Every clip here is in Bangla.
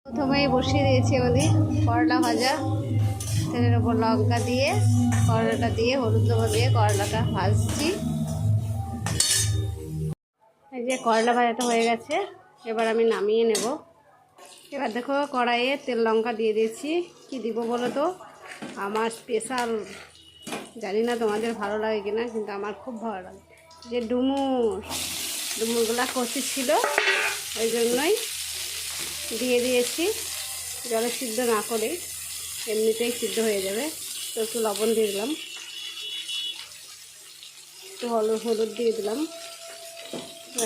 প্রথমেই বসিয়ে দিয়েছি আমাদের করলা ভাজা, তেলের ওপর লঙ্কা দিয়ে করলাটা দিয়ে হলুদ লবণ দিয়ে করলাটা ভাজছি। এই যে করলা ভাজাটা হয়ে গেছে, এবার আমি নামিয়ে নেব। এবার দেখো কড়াইয়ে তেল লঙ্কা দিয়ে দিয়েছি। কি দিব বলো তো, আমার স্পেশাল, জানি না তোমাদের ভালো লাগে কিনা, কিন্তু আমার খুব ভালো লাগে। যে ডুমুরগুলা কচি ছিল, ওই জন্যই দিয়ে দিয়েছি। জলে সিদ্ধ না করে এমনিতেই সিদ্ধ হয়ে যাবে। তো একটু লবণ দিয়ে দিলাম, একটু হলুদ দিয়ে দিলাম।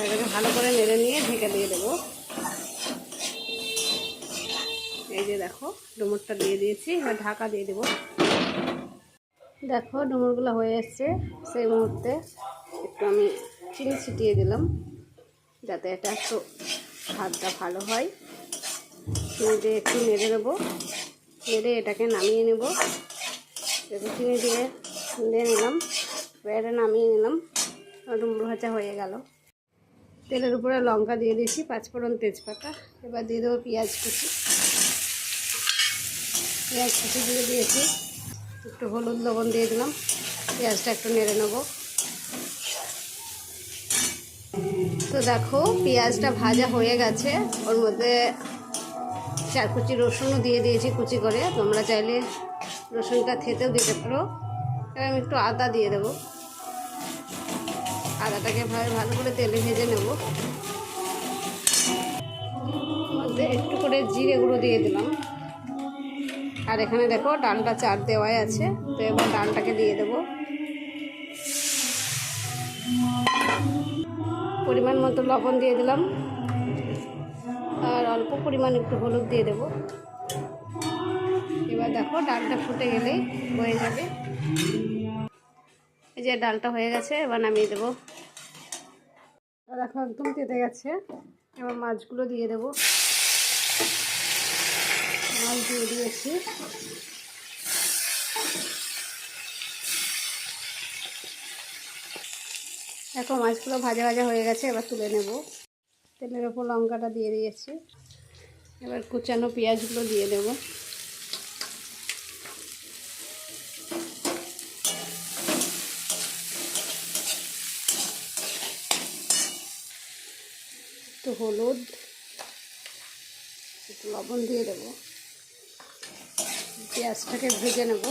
এটাকে ভালো করে নেড়ে নিয়ে ঢেকে দিয়ে দেবো। এই যে দেখো ডুমুরটা দিয়ে দিয়েছি, এবার ঢাকা দিয়ে দেবো। দেখো ডুমুরগুলো হয়ে এসছে। সেই মুহূর্তে একটু আমি চিনি ছিটিয়ে দিলাম, যাতে এটা একটু স্বাদটা ভালো হয়। চিনি দিয়ে একটু নেড়ে দেবো, নেড়ে এটাকে নামিয়ে নেব। দেখো চিনি দিয়ে নিলাম, এটা নামিয়ে নিলাম। ডুমুর ভাজা হয়ে গেল। তেলের উপরে লঙ্কা দিয়ে দিয়েছি, পাঁচফোড়ন, তেজপাতা। এবার দিয়ে দেবো পেঁয়াজ কুচি। দিয়ে দিয়েছি, একটু হলুদ লবণ দিয়ে দিলাম। পেঁয়াজটা একটু নেড়ে নেব। তো দেখো পেঁয়াজটা ভাজা হয়ে গেছে, ওর মধ্যে 4 কুচি রসুনও দিয়ে দিয়েছি কুচি করে। তোমরা চাইলে রসুনটা থেতেও দিতে পারো। এবার আমি একটু আদা দিয়ে দেবো। আদাটাকে ভালো করে তেলে ভেজে নেব। মধ্যে একটু করে জিরে গুঁড়ো দিয়ে দিলাম। আর এখানে দেখো ডালটা চার দেওয়াই আছে, তো এবার ডালটাকে দিয়ে দেবো। পরিমাণ মতো লবণ দিয়ে দিলাম, আর অল্প পরিমাণ একটু হলুদ দিয়ে দেবো। এবার দেখো ডালটা ফুটে গেলেই হয়ে যাবে। এই যে ডালটা হয়ে গেছে, এবার নামিয়ে দেবো। দেখো একদম তেতে গেছে। এবার মাছগুলো দিয়ে দেবো। মাছ দিয়ে দিয়েছি। দেখো মাছগুলো ভাজা ভাজা হয়ে গেছে, এবার তুলে নেব। তেলের ওপর লঙ্কাটা দিয়ে দিয়েছি। এবার কুচানো পেঁয়াজগুলো দিয়ে দেব। একটু হলুদ, একটু লবণ দিয়ে দেব। পেঁয়াজটাকে ভেজে নেব।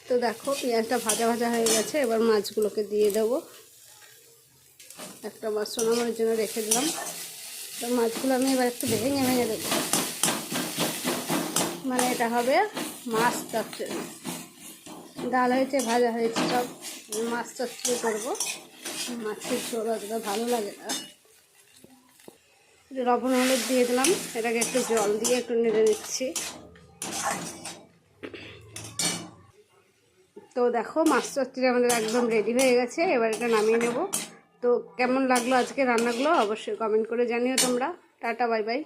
তো দেখো পেঁয়াজটা ভাজা ভাজা হয়ে গেছে, এবার মাছগুলোকে দিয়ে দেবো। একটা মাছ সোনামার জন্য রেখে দিলাম। তো মাছগুলো আমি এবার একটু ভেঙে দেবো। মানে এটা হবে মাছ চচ্চড়ি। ডাল হয়েছে, ভাজা হয়েছে, সব মাছ চচ্চড়ি করবো। মাছের ঝোল অতটা ভালো লাগে না। লবণ হলুদ দিয়ে দিলাম, এটাকে একটু জল দিয়ে একটু নেড়ে নিচ্ছি। তো দেখো মাছ চচ্চড়ি আমাদের একদম রেডি হয়ে গেছে। এবার এটা নামিয়ে নেব। তো কেমন লাগলো আজকে রান্নাগুলো অবশ্যই কমেন্ট করে জানিও তোমরা। Tata, bye bye.